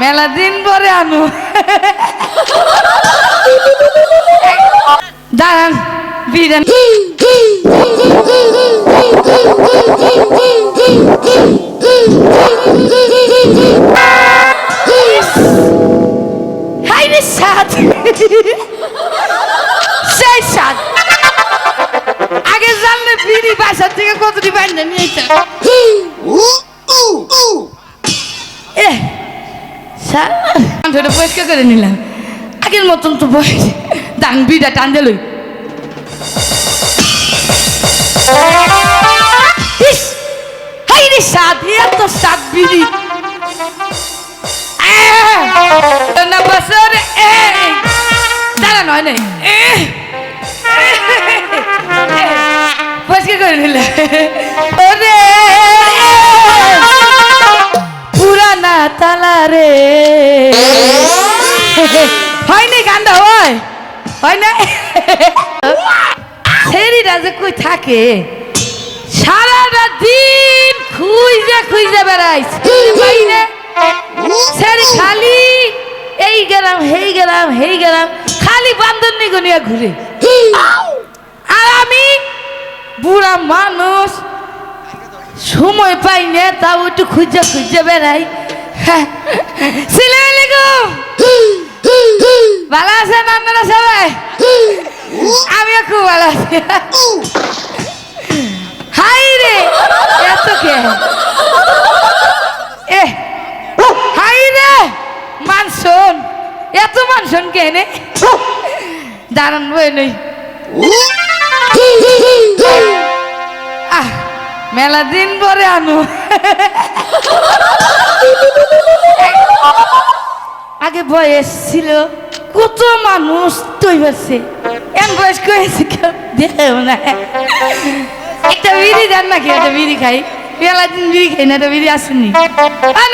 মেলা দিন পরে আনু দাঁড়ান বিরিয়ানি হাই রে সাত সেই সাত আগে জানলে বিড়ি বাসার থেকে কতটি বাইন্দা নিয়ে পরিষ্কার করে নিলাম আগের মতন তো বয়স দান বিড়া টান দিল সাত এত সাত বিড়ি না বছর দাঁড়া নয় নেই পরিষ্কার করে নিলাম ওরে পুরানা তালা রে হয়নি গান্ডা হয় না ছেড়িটা যে কই থাকে সারাটা দিন খুঁজে বেড়াইছে ছেড়ি খালি এই গেলাম হেই গেলাম খালি বান্দর নিয়ে ঘুরে আর আমি বুড়া মানুষ সময় পাই না তাও একটু খুঁজে বেড়াই ভালো আছেন আপনারা সবাই আমিও খুব ভালো আছি হাই রে এত কে হাই রে মানসন এত মানসন কে নে দাঁড়ান বই নই মেলা দিন পরে আনু আগে বয়স ছিল কত মানুষ তৈবাছে এম বয়স কয়েছে কেউ দেখেও না একটা বিড়ি দেন নাকি একটা বিড়ি খাই মেলা দিন বিড়ি খাই না একটা বিড়ি আসেনি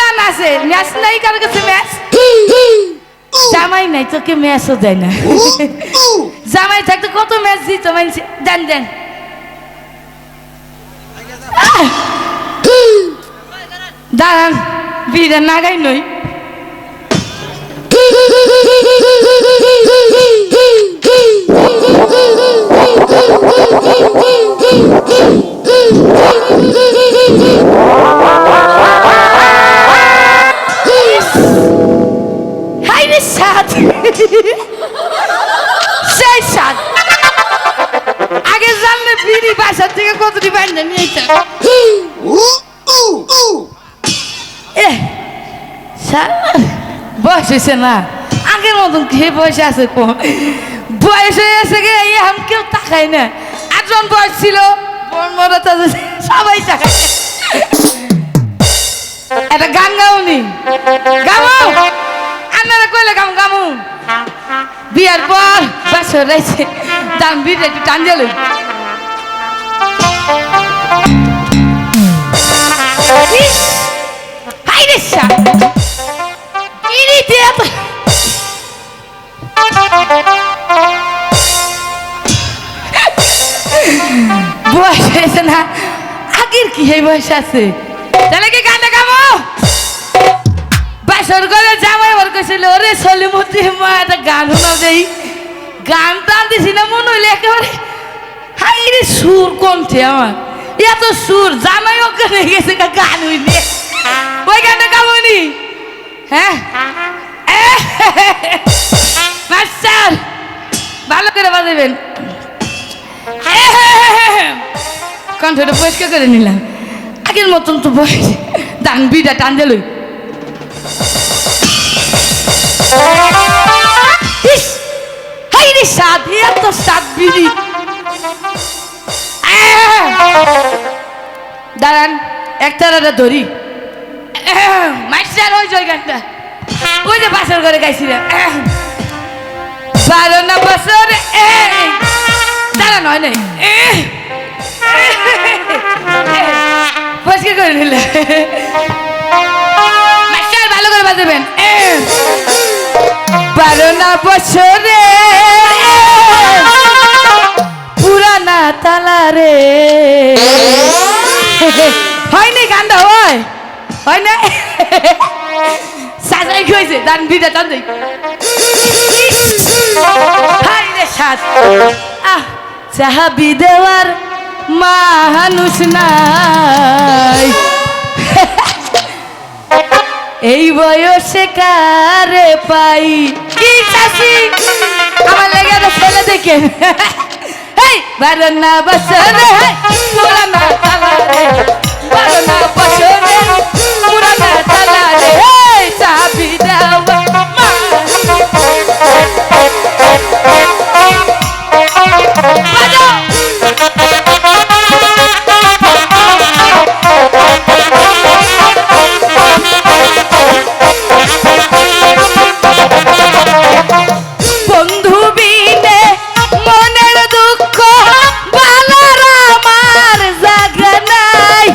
না আছে ম্যাচ নাই কারোর কাছে ম্যাচ জামাই নাই তোকে ম্যাচও দেয় না জামাই থাকতে কত ম্যাচ দিত মানছে দেন দাঁড়ান বিড়িটা নাগাই নই সেই সাত আগে জানলে বিড়ি বাসার থেকে কতটি বাইন্দা নিয়ে বয়স হয়েছে না আগের মতন কে বয়স আছে বয়স হয়ে গেছে গে এখন কেউ তাকায় না একজন বয়স ছিল সবাই তাকায় একটা গান গাউনি গামো আপনারা কইলে গামু বিয়ার পর বছর রয়েছে দাম বিড়ি একটু টান দিল বয়স হয়েছে না আগের কি এই বয়স আছে তাহলে কি গানটা গামো বাসর করে জামাই আমার কইছিল ওরে সলিমুদ্দি মা একটা গান শোনাও দেই গান টান দিছি না মনে হইলে একেবারে হাই রে সুর কণ্ঠে আমার এত সুর জামাই ওখানে গেছে গান হইলে ওই গানটা গাবনি হ্যাঁ মাস্টার ভালো করে বাজাবেন কণ্ঠটা পরিষ্কার করে নিলাম আগের মতন তো বয়স দান বিড়া টান দিল সাত এত সাত বিড়ি দাঁড়ান একটা ধরি মাস্টার ওই জয় গানটা ওই যে বাসর করে গাইছিলেন 12 না বছর দাঁড়া নয় নেই পরিষ্কার করে নিলে মাস্টার ভালো করে বাজাবেন 12 না বছরে পুরানা তালা রে হয়নি গানটা হয় না সাজাই কইছে দান বিটা টান দেই হাই রে সাত চাহাবি দেওয়ার মানুষ নাই এই বয়সে কারে পাই কি চাষি আমার লেগে ছেলে দেখে এই বারনা বছরে পুরানা তালা রে বারনা বছরে পুরানা তালা রে এই চাবি দাও বন্ধু বিনে মনের দুঃখ বালার আমার জায়গা নাই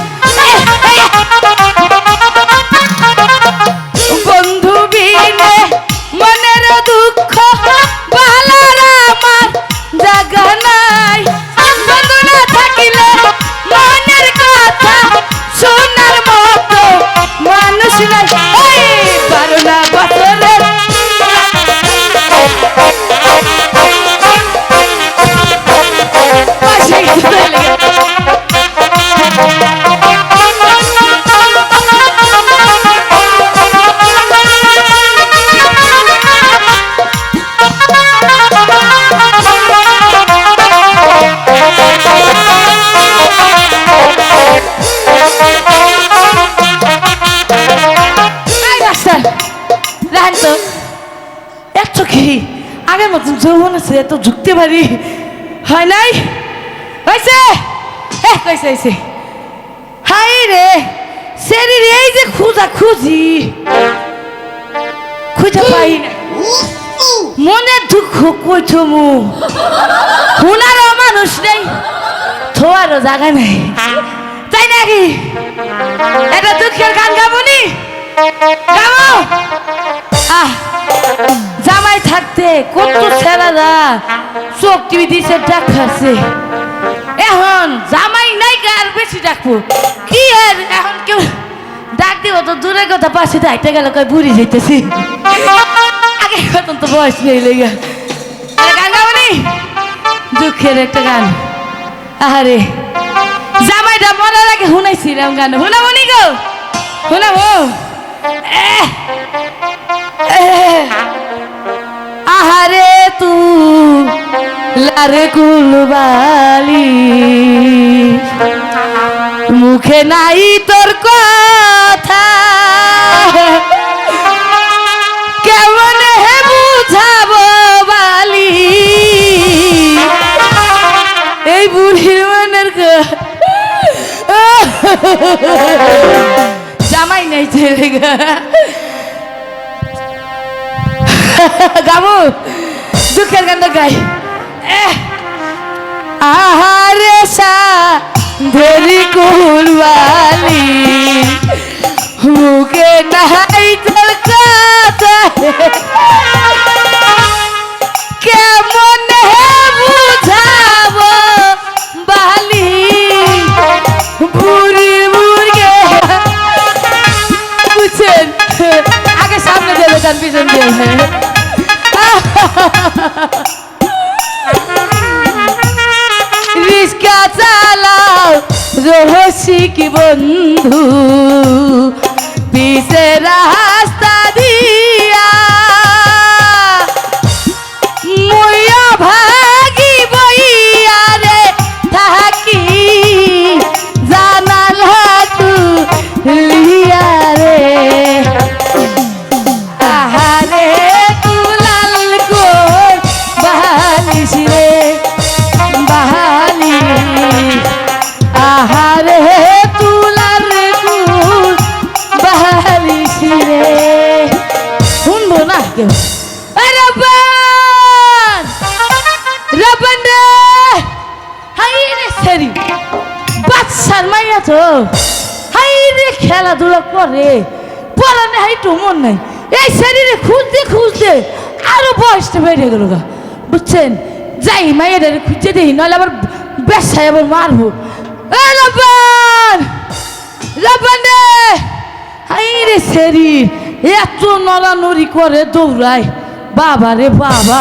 বন্ধু বিনে মনের দুঃখ বালার আমার জায়গা নাই বন্ধু না থাকিলে মনের কথা শোনার মতো মানুষ নাই পারো না বছরে আগের মতন যৌবন আছে এত ঝুঁকতে পারি হয় নাই হয়েছে কইছে হাই রে শরীর এই যে খুঁজা খুঁজি খুঁজে পাই না মনের দুঃখ কইছো মু হুনারও মানুষ নেই থোয়ারও জায়গা নেই তাই নাকি এটা দুঃখের গান গাবনি গাবো জামাই থাকতে কত ছেলেরা চোখ টিভি দিছে দেখাচ্ছে এখন জামাই নাই আর বেশি ডাকবো কি আর এখন কেউ ডাক দিব তো দূরের কথা পাশে হাইতে গেল কই বুড়ি যাইতেছি আগে এখন তো বয়স নেই লেগে গান গাবনি দুঃখের একটা গান আরে জামাইটা মরার আগে শুনাইছিলাম গান শুনাবনি গো শুনাবো আহারে তু লারে কুলবালি মুখে নাই তোর কথা কেমন হে বুঝাবো বালি এই বুড়ির মনের জামাই নাই ছেলে গাবো দুঃখের গান গাই আহারে ধরি কুলবালি মুখে নাই তোর কথা কেমন হে বুঝাবো বালি বুড়ি মুরগে বুঝছেন আগে সামনে দেবে তার পিছন দিয়ে রিস্কা চালাও রহস্যিক বন্ধু পিছে রাস্তা দিয়া মুইয়া ভাগি বইয়া রে থাকি জানালা তু লিয়া রে আহারে তুলাল কোর বালিশ রে বাহালি আহারে তুলার কুল বালিশ রে শুনবো না কেউ রব্বান রব্বান রে হাই রে সেরি বাচ্চার মাইয়া তো হাই রে খেলাধুলা করে পড়ানে হাইটু মন নাই এই শরীরে খুঁজতে খুঁজতে আরো বয়সটা বেড়ে গেল গা বুঝছেন যাই মায়ের খুঁজতে দিই নাহলে আবার বেসায় আবার মারবো রব্বান রব্বান রে হাই রে শরীর এত নড়ানড়ি করে দৌড়ায় বাবা রে বাবা